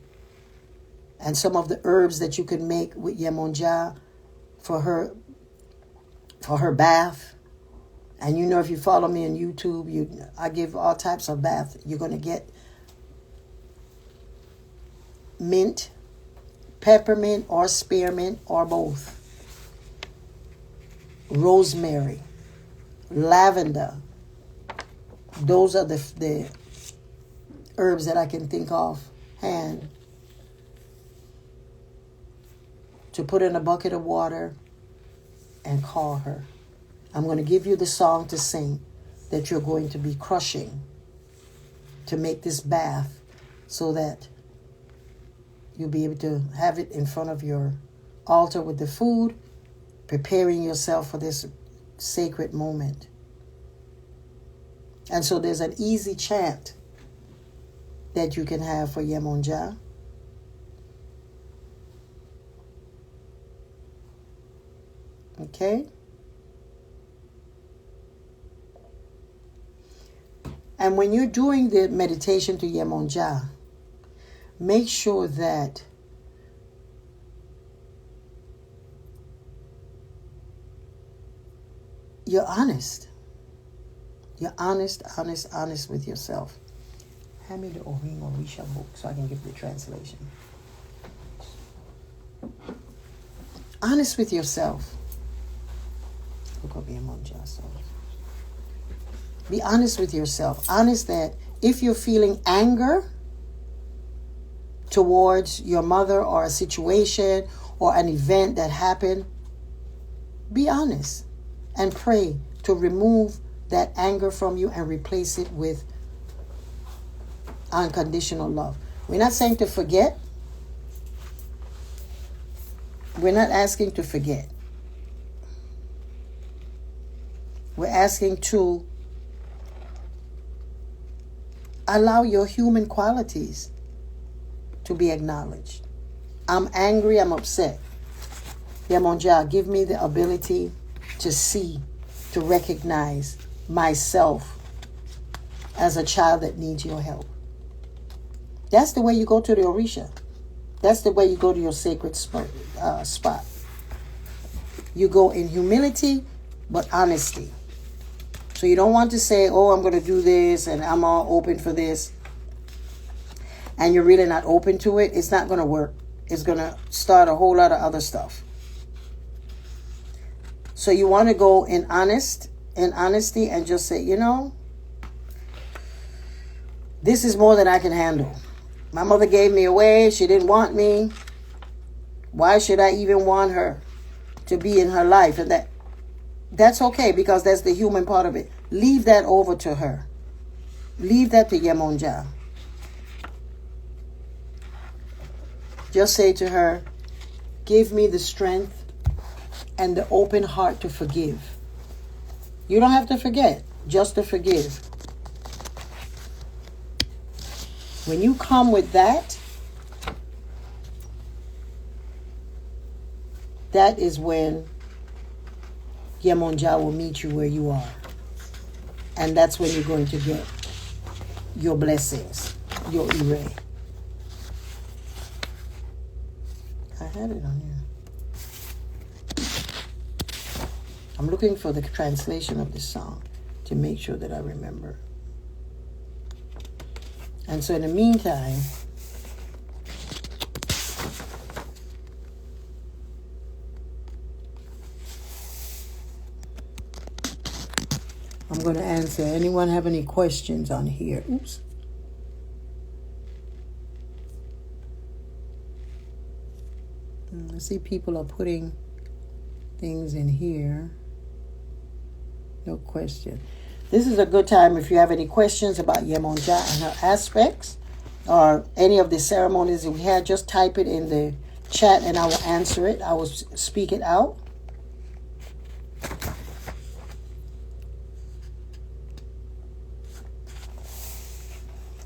A: And some of the herbs that you can make with Yemanja for her bath. And you know, if you follow me on YouTube, I give all types of bath. You're going to get mint, peppermint, or spearmint, or both. Rosemary, lavender. Those are the herbs that I can think of hand. To put in a bucket of water and call her. I'm going to give you the song to sing that you're going to be crushing to make this bath so that you'll be able to have it in front of your altar with the food, preparing yourself for this sacred moment. And so there's an easy chant that you can have for Yemanja. Okay? And when you're doing the meditation to Yemanja, make sure that you're honest. You're honest with yourself. Hand me the Orin Orisha book so I can give the translation. Honest with yourself. Look up Yemanja. So be honest with yourself. Honest that if you're feeling anger towards your mother or a situation or an event that happened, be honest and pray to remove that anger from you and replace it with unconditional love. We're not saying to forget. We're not asking to forget. We're asking to allow your human qualities to be acknowledged. I'm angry, I'm upset. Yemanja, give me the ability to see, to recognize myself as a child that needs your help. That's the way you go to the Orisha. That's the way you go to your sacred spot. You go in humility, but honesty. So you don't want to say, oh, I'm going to do this and I'm all open for this. And you're really not open to it. It's not going to work. It's going to start a whole lot of other stuff. So you want to go in honesty and just say, this is more than I can handle. My mother gave me away. She didn't want me. Why should I even want her to be in her life? And that's okay, because that's the human part of it. Leave that over to her. Leave that to Yemanja. Just say to her, give me the strength and the open heart to forgive. You don't have to forget, just to forgive. When you come with that, that is when Yemanja will meet you where you are. And that's when you're going to get your blessings, your ire. I had it on here. I'm looking for the translation of this song to make sure that I remember. And so in the meantime, I'm going to answer. Anyone have any questions on here? Oops. I see people are putting things in here. No question. This is a good time if you have any questions about Yemanja and her aspects or any of the ceremonies that we had, just type it in the chat and I will answer it. I will speak it out.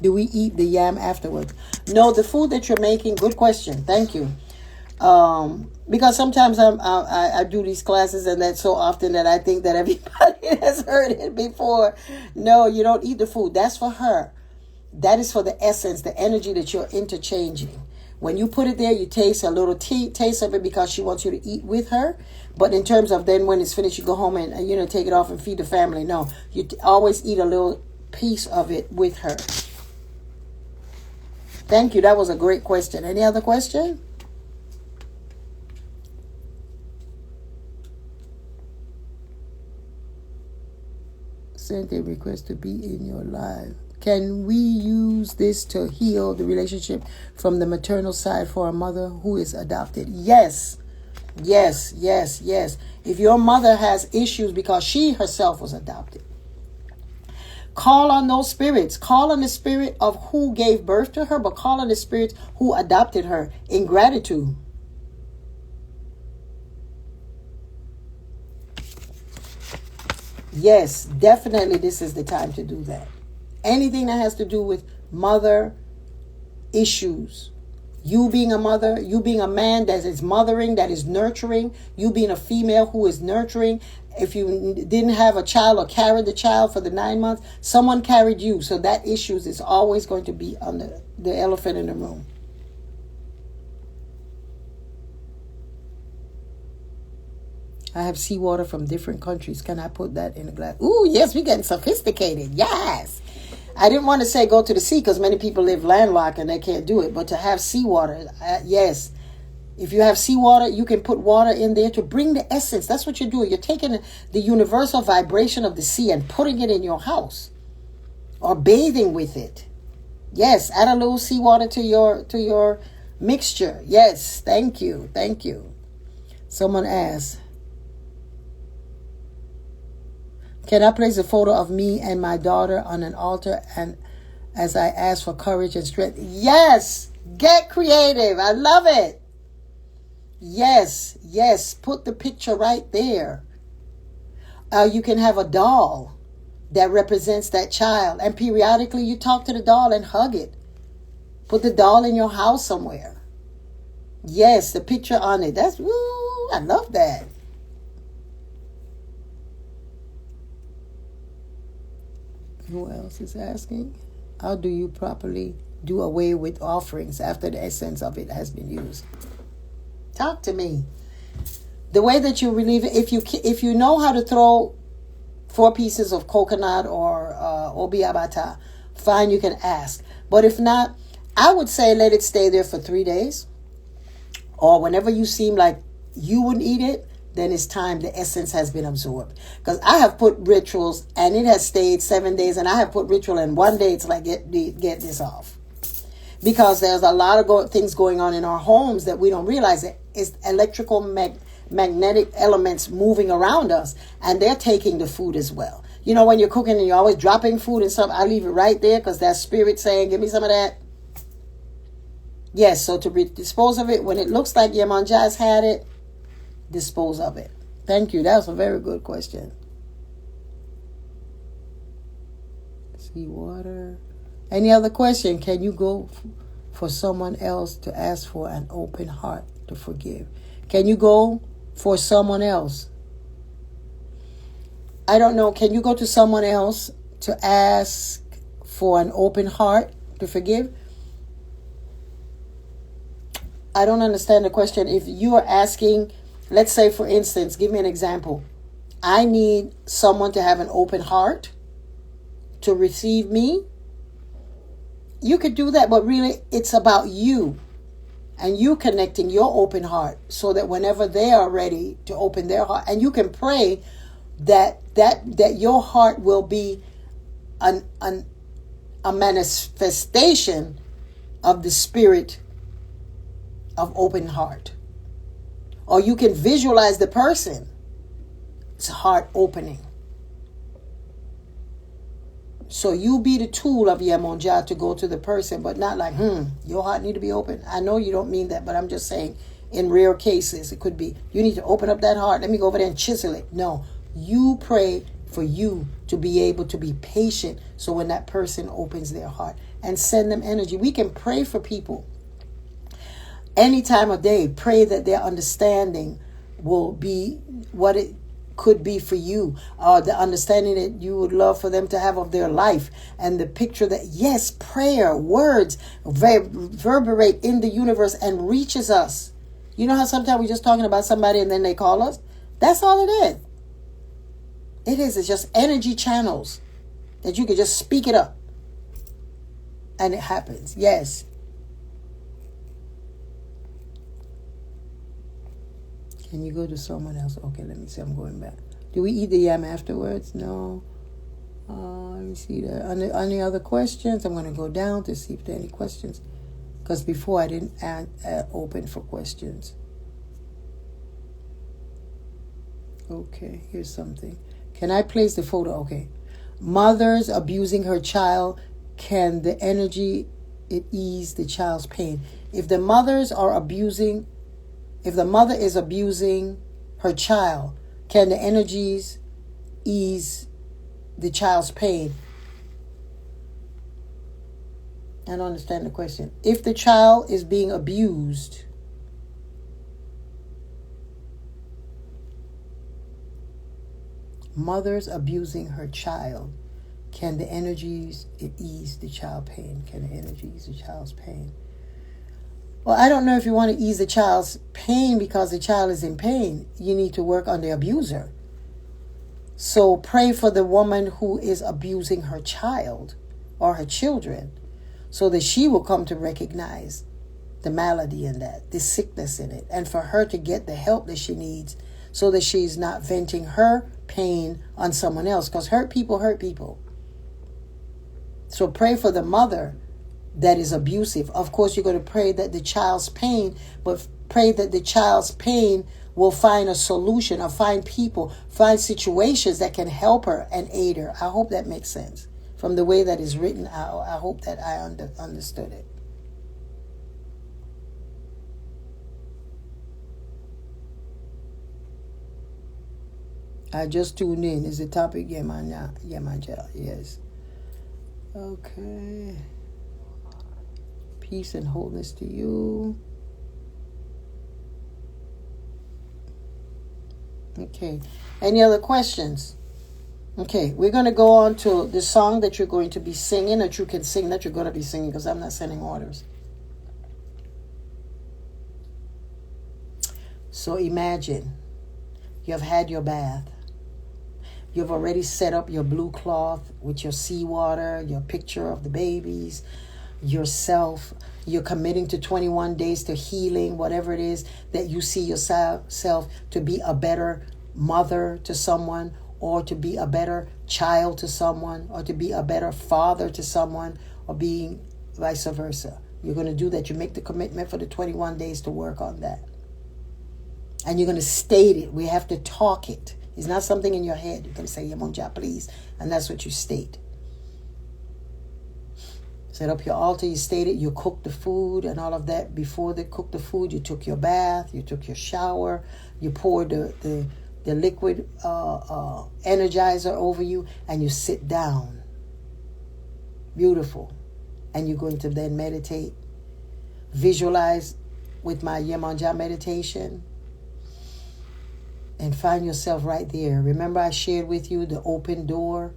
A: Do we eat the yam afterwards? No, the food that you're making, good question. Thank you. Because sometimes I do these classes and that's so often that I think that everybody has heard it before. No, you don't eat the food. That's for her. That is for the essence, the energy that you're interchanging. When you put it there, you taste a little taste of it because she wants you to eat with her. But in terms of then when it's finished, you go home and take it off and feed the family. No, you always eat a little piece of it with her. Thank you. That was a great question. Any other question? Sent a request to be in your life. Can we use this to heal the relationship from the maternal side for a mother who is adopted? Yes. Yes, yes, yes. If your mother has issues because she herself was adopted, call on those spirits. Call on the spirit of who gave birth to her, but call on the spirit who adopted her in gratitude. Yes, definitely this is the time to do that. Anything that has to do with mother issues. You being a mother, you being a man that is mothering, that is nurturing, you being a female who is nurturing. If you didn't have a child or carried the child for the 9 months, someone carried you. So that issues is always going to be on the elephant in the room. I have seawater from different countries. Can I put that in a glass? Ooh, yes, we're getting sophisticated. Yes. I didn't want to say go to the sea because many people live landlocked and they can't do it. But to have seawater, yes. If you have seawater, you can put water in there to bring the essence. That's what you're doing. You're taking the universal vibration of the sea and putting it in your house or bathing with it. Yes, add a little seawater to your mixture. Yes, thank you. Thank you. Someone asked, can I place a photo of me and my daughter on an altar and as I ask for courage and strength? Yes, get creative. I love it. Yes, yes, put the picture right there. You can have a doll that represents that child, and periodically you talk to the doll and hug it. Put the doll in your house somewhere. Yes, the picture on it. That's, woo, I love that. Who else is asking? How do you properly do away with offerings after the essence of it has been used? Talk to me. The way that you relieve it, if you know how to throw 4 pieces of coconut or obiabata, fine, you can ask. But if not, I would say let it stay there for 3 days. Or whenever you seem like you wouldn't eat it, then it's time the essence has been absorbed. Because I have put rituals and it has stayed 7 days, and I have put ritual and 1 day it's like get this off. Because there's a lot of things going on in our homes that we don't realize. It's electrical magnetic elements moving around us, and they're taking the food as well. You know, when you're cooking and you're always dropping food and stuff, I leave it right there because that's spirit saying, give me some of that. Yes, so to dispose of it, when it looks like Yemanja has had it, dispose of it. Thank you. That was a very good question. Sea water. Any other question? Can you go for someone else to ask for an open heart to forgive? Can you go for someone else? I don't know. Can you go to someone else to ask for an open heart to forgive? I don't understand the question. If you are asking, let's say for instance, give me an example. I need someone to have an open heart to receive me. You could do that, but really it's about you and you connecting your open heart so that whenever they are ready to open their heart, and you can pray that your heart will be a manifestation of the spirit of open heart. Or you can visualize the person. It's heart opening. So you be the tool of yemanja to go to the person, but not like, your heart need to be open. I know you don't mean that, but I'm just saying in rare cases, it could be, you need to open up that heart. Let me go over there and chisel it. No, you pray for you to be able to be patient so when that person opens their heart, and send them energy. We can pray for people any time of day. Pray that their understanding will be what it could be for you, the understanding that you would love for them to have of their life, and the picture that, yes, prayer, words reverberate in the universe and reaches us. You know how sometimes we're just talking about somebody and then they call us? That's all it is. It's just energy channels that you can just speak it up and it happens. Yes. Can you go to someone else? Okay, let me see. I'm going back. Do we eat the yam afterwards? No. Let me see there. Any other questions? I'm going to go down to see if there are any questions. Because before I didn't open for questions. Okay, here's something. Can I place the photo? Okay. Mothers abusing her child. Can the energy ease the child's pain? If the mother is abusing her child, can the energies ease the child's pain? I don't understand the question. If the child is being abused, mothers abusing her child, can the energies ease the child's pain? Can the energy ease the child's pain? Well, I don't know if you want to ease the child's pain because the child is in pain. You need to work on the abuser. So pray for the woman who is abusing her child or her children so that she will come to recognize the malady in that, the sickness in it, and for her to get the help that she needs so that she's not venting her pain on someone else, because hurt people hurt people. So pray for the mother that is abusive. Of course, you're going to pray that the child's pain, but pray that the child's pain will find a solution, or find people, find situations that can help her and aid her. I hope that makes sense. From the way that is written, I hope that I understood it. I just tuned in. Is the topic Yemanja? Yes. Okay. Peace and wholeness to you. Okay. Any other questions? Okay, we're going to go on to the song that you're going to be singing, that you can sing, that you're going to be singing, because I'm not sending orders. So imagine you have had your bath. You've already set up your blue cloth with your seawater, your picture of the babies, yourself. You're committing to 21 days to healing, whatever it is that you see yourself to be a better mother to someone, or to be a better child to someone, or to be a better father to someone, or being vice versa. You're going to do that. You make the commitment for the 21 days to work on that. And you're going to state it. We have to talk it. It's not something in your head. You're going to say, Yemanja, please. And that's what you state. Set up your altar. You state it. You cook the food and all of that. Before they cook the food, you took your bath. You took your shower. You poured the liquid energizer over you. And you sit down. Beautiful. And you're going to then meditate. Visualize with my yemanja meditation. And find yourself right there. Remember I shared with you the open door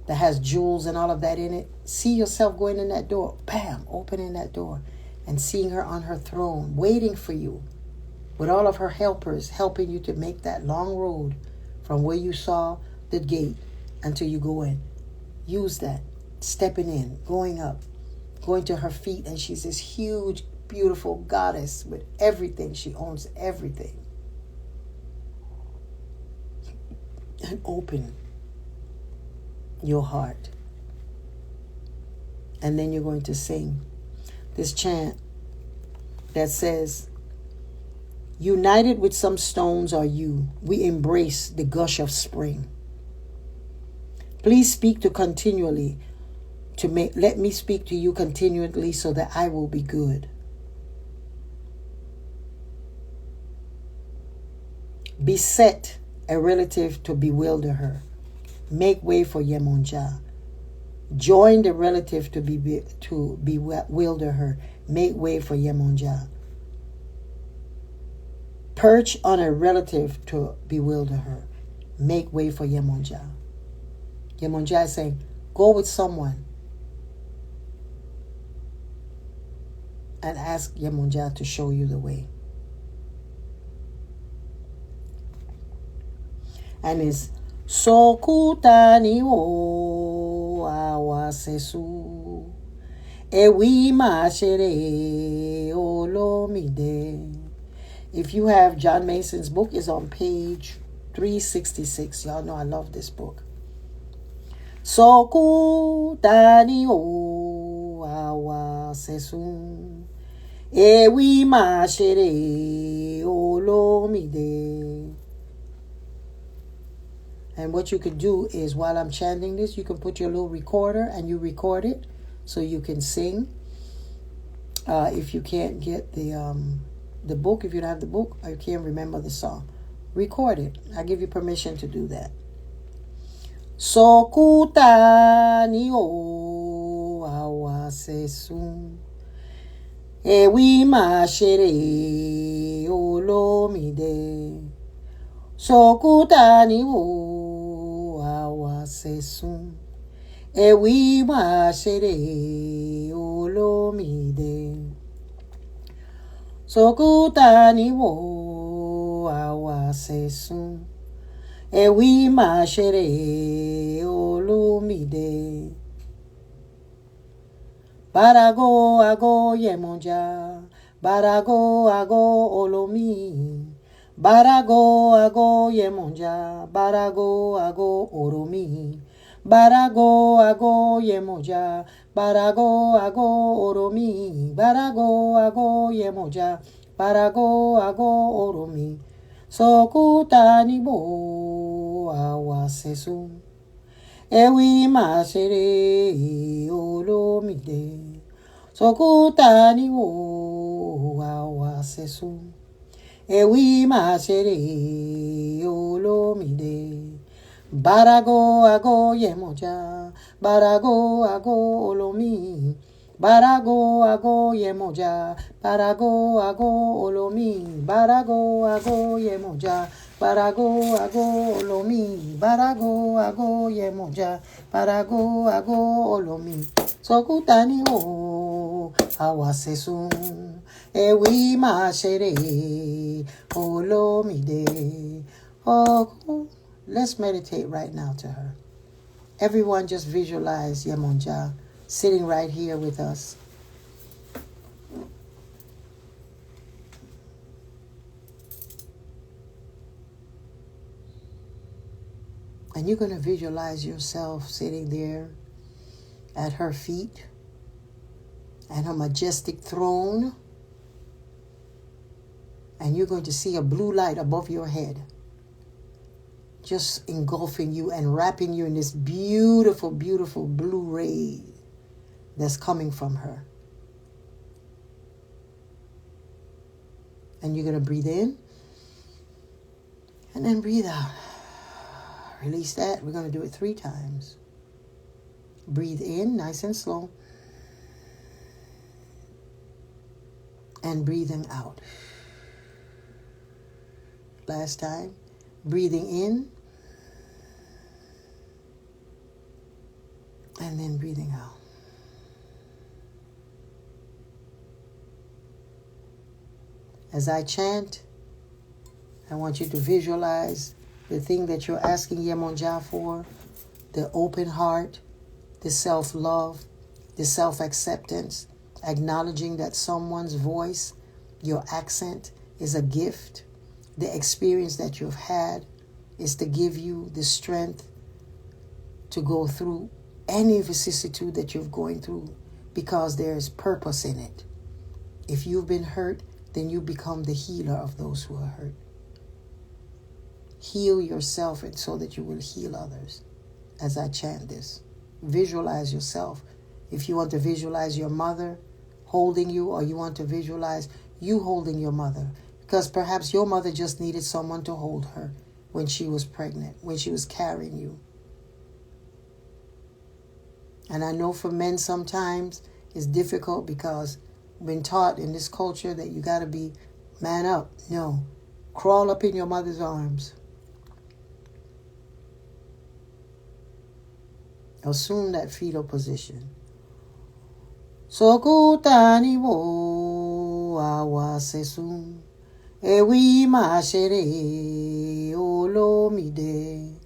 A: that has jewels and all of that in it? See yourself going in that door. Bam! Opening that door. And seeing her on her throne, waiting for you. With all of her helpers helping you to make that long road from where you saw the gate until you go in. Use that. Stepping in, going up, going to her feet. And she's this huge, beautiful goddess with everything. She owns everything. And open your heart. And then you're going to sing this chant that says, united with some stones are you. We embrace the gush of spring. Please speak to continually let me speak to you continually so that I will be good. Beset a relative to bewilder her. Make way for yemanja. Join the relative to bewilder her. Make way for yemanja. Perch on a relative to bewilder her. Make way for yemanja. Yemanja is saying, go with someone and ask yemanja to show you the way. And it's Sokutani o awasesu ewi mashere olomide. If you have John Mason's book, it's on page 366. Y'all know I love this book. Sokutani o awasesu ewi mashere olomide. And what you could do is, while I'm chanting this, you can put your little recorder and you record it so you can sing. If you can't get the book, if you don't have the book, or you can't remember the song, record it. I give you permission to do that. Sokutani o awasesu ewi mashere olomide. Sokutani wo awasesu ewi mashere olomide. Sokutani wo awasesu ewi mashere olomide. Barago ago yemanja, barago ago olomi. Barago ago yemonja, barago ago oromi. Barago ago yemonja, barago ago oromi. Barago ago yemonja, barago ago oromi. Sokutani bo awasesu ewi mashere olomide. Sokutani bo awasesu ewi mashere olomide. Barago ago yemoja, barago ago olomi. Barago ago yemoja, barago ago olomi. Barago ago yemoja, barago ago olomi. Barago ago yemoja, barago ago olomi. Sokutani o awasesu ewi mashere olomide. Oh, let's meditate right now to her. Everyone just visualize Yemanja sitting right here with us. And you're going to visualize yourself sitting there at her feet and her majestic throne. And you're going to see a blue light above your head, just engulfing you and wrapping you in this beautiful, beautiful blue ray that's coming from her. And you're going to breathe in and then breathe out. Release that. We're going to do it 3 times. Breathe in, nice and slow. and breathing out. Last time. Breathing in and then breathing out. As I chant, I want you to visualize the thing that you're asking Yemanja for, the open heart, the self-love, the self-acceptance, acknowledging that someone's voice, your accent, is a gift. The experience that you've had is to give you the strength to go through any vicissitude that you're going through, because there's purpose in it. If you've been hurt, then you become the healer of those who are hurt. Heal yourself and so that you will heal others. As I chant this, visualize yourself. If you want to visualize your mother holding you, or you want to visualize you holding your mother, because perhaps your mother just needed someone to hold her when she was pregnant, when she was carrying you. And I know for men sometimes it's difficult because we've been taught in this culture that you got to be man up. No, crawl up in your mother's arms. Assume that fetal position. Sokutani wo awasesum ewi mashere olomide.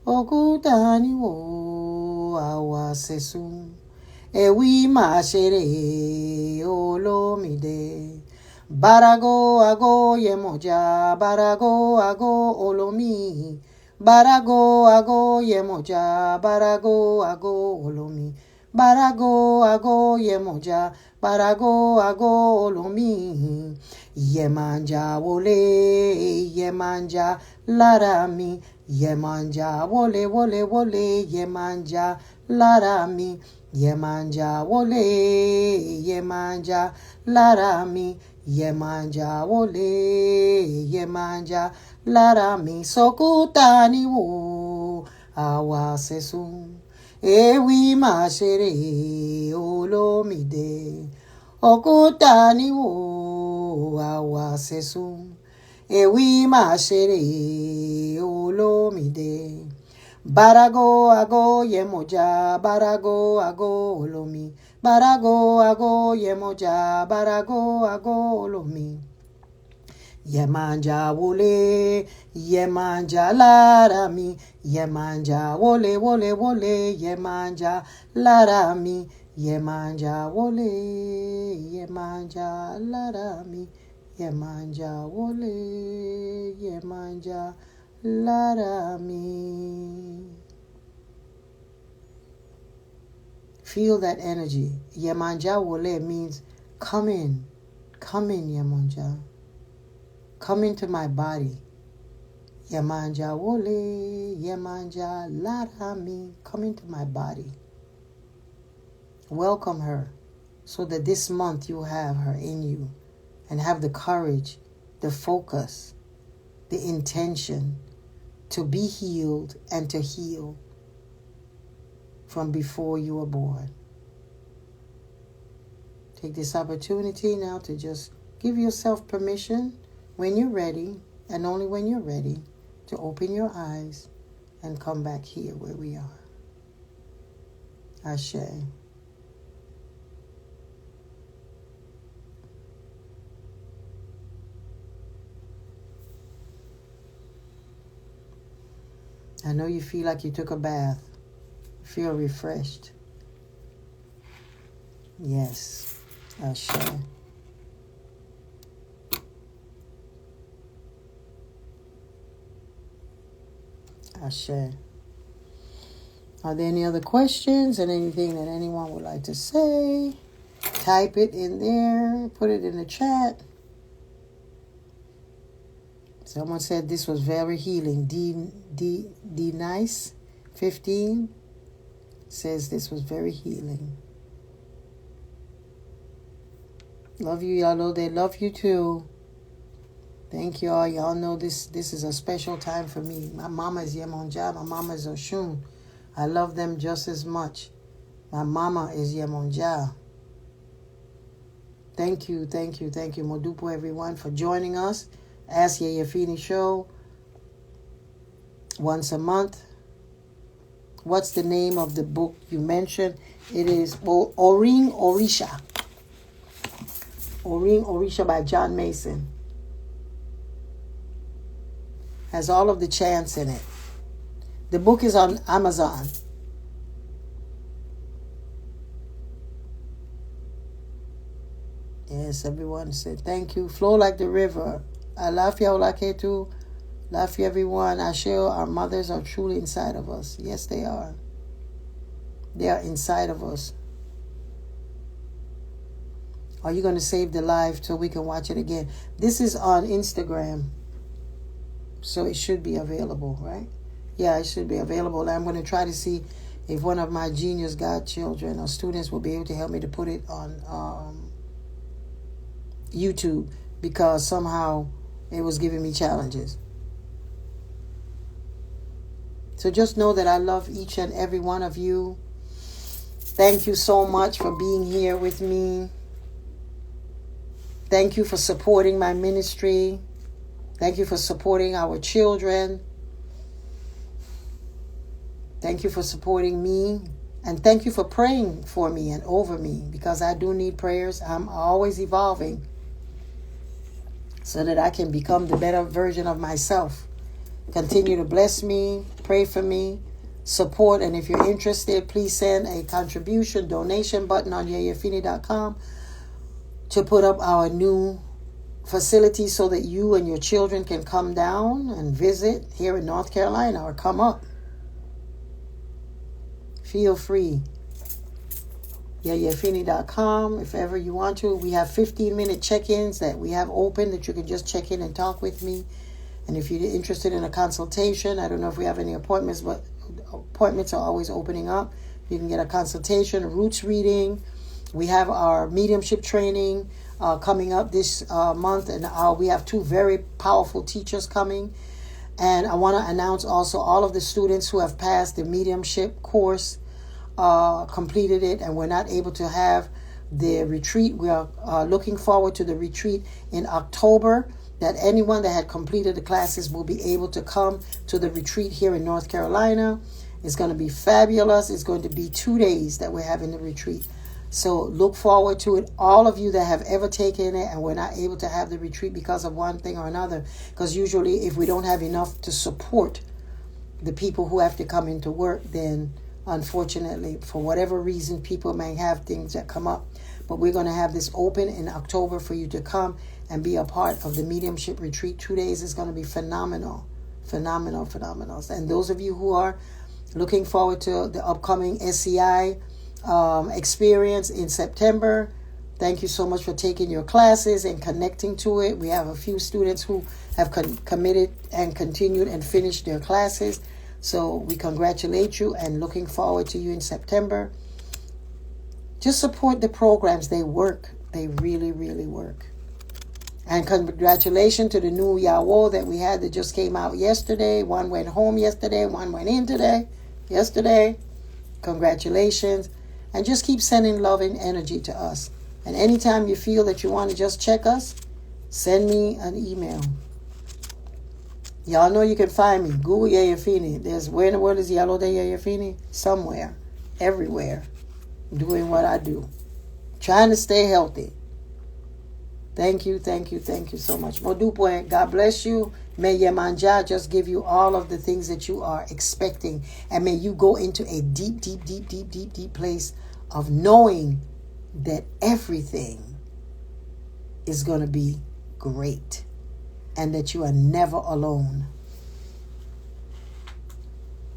A: Okutani wo awasesum ewi mashere olomide. Barago ago yemoja, barago ago olomi. Barago ago yemoja, barago ago olomi. Barago ago yemoja, barago ago olomi. Yemanja wole, yemanja larami. Yemanja wole wole wole, yemanja larami. Yemanja wole, yemanja larami. Yemanja wole, yemanja larami. Sokutani wo awasesum ewi mashere olomide. Okutani wo awasesum ewi mashere olomide. Barago ago yemoja, barago ago olomi. Barago ago yemoja, barago ago olomi. Yemanja wole, yemanja larami. Yemanja wole wole wole, yemanja larami. Yemanja wole, yemanja larami. Yemanja wole, yemanja larami. Feel that energy. Yemanja wole means come in, Yemanja. Come into my body. Yemanja wole, yemanja larami. Come into my body. Welcome her so that this month you have her in you and have the courage, the focus, the intention to be healed and to heal from before you were born. Take this opportunity now to just give yourself permission when you're ready, and only when you're ready, to open your eyes and come back here where we are. Ashe. I know you feel like you took a bath. Feel refreshed. Yes. Ashe. Ashe. Are there any other questions and anything that anyone would like to say? Type it in there. Put it in the chat. Someone said this was very healing. D Nice 15 says this was very healing. Love you, y'all know they love you too. Thank y'all. Y'all know this is a special time for me. My mama is Yemanja. My mama is Oshun. I love them just as much. My mama is Yemanja. Thank you. Modupo, everyone, for joining us. AskYeyefini Show. Once a month. What's the name of the book you mentioned? It is Oring Orisha. Oring Orisha by John Mason. Has all of the chants in it. The book is on Amazon. Yes, everyone said thank you. Flow like the river. Alafia olaketu. Lafia everyone. Asheo, our mothers are truly inside of us. Yes, they are. They are inside of us. Are you going to save the live so we can watch it again? This is on Instagram. So it should be available, right? Yeah, it should be available. And I'm going to try to see if one of my genius godchildren or students will be able to help me to put it on YouTube, because somehow it was giving me challenges. So just know that I love each and every one of you. Thank you so much for being here with me. Thank you for supporting my ministry. Thank you for supporting our children. Thank you for supporting me. And thank you for praying for me and over me, because I do need prayers. I'm always evolving so that I can become the better version of myself. Continue to bless me, pray for me, support. And if you're interested, please send a contribution, donation button on yeyefini.com to put up our new facility so that you and your children can come down and visit here in North Carolina, or come up. Feel free. Yeyefini.com if ever you want to. We have 15-minute check-ins that we have open that you can just check in and talk with me. And if you're interested in a consultation, I don't know if we have any appointments, but appointments are always opening up. You can get a consultation, a roots reading. We have our mediumship training coming up this month, and we have 2 very powerful teachers coming. And I want to announce also all of the students who have passed the mediumship course, completed it, and we're not able to have the retreat. We are looking forward to the retreat in October, that anyone that had completed the classes will be able to come to the retreat here in North Carolina. It's going to be fabulous. It's going to be 2 days that we're having the retreat. So look forward to it. All of you that have ever taken it and were not able to have the retreat because of one thing or another, because usually if we don't have enough to support the people who have to come into work, then unfortunately, for whatever reason, people may have things that come up. But we're going to have this open in October for you to come and be a part of the mediumship retreat. 2 days is going to be phenomenal. And those of you who are looking forward to the upcoming SCI experience in September, thank you so much for taking your classes and connecting to it. We have a few students who have committed and continued and finished their classes. So we congratulate you and looking forward to you in September. Just support the programs. They work. They really, really work. And congratulations to the new Yawo that we had that just came out yesterday. One went home yesterday. One went in today. Yesterday. Congratulations. And just keep sending love and energy to us. And anytime you feel that you want to just check us, send me an email. Y'all know you can find me. Google Yeyefini. There's, where in the world is Yellow Day Yeyefini? Somewhere. Everywhere. Doing what I do. Trying to stay healthy. Thank you so much. Modupo, God bless you. May Yemanja just give you all of the things that you are expecting. And may you go into a deep place of knowing that everything is going to be great. And that you are never alone.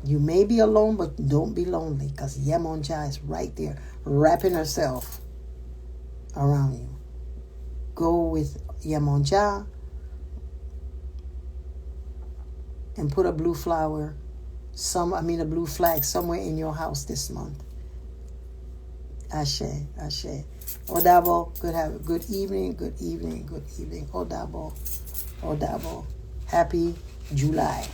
A: You may be alone, but don't be lonely, because Yemanja is right there, wrapping herself around you. Go with Yemanja and put a blue flower, a blue flag somewhere in your house this month. Ashe. Odabo, good evening. Odabo. Happy July.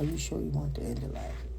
A: Are you sure you want to end the live?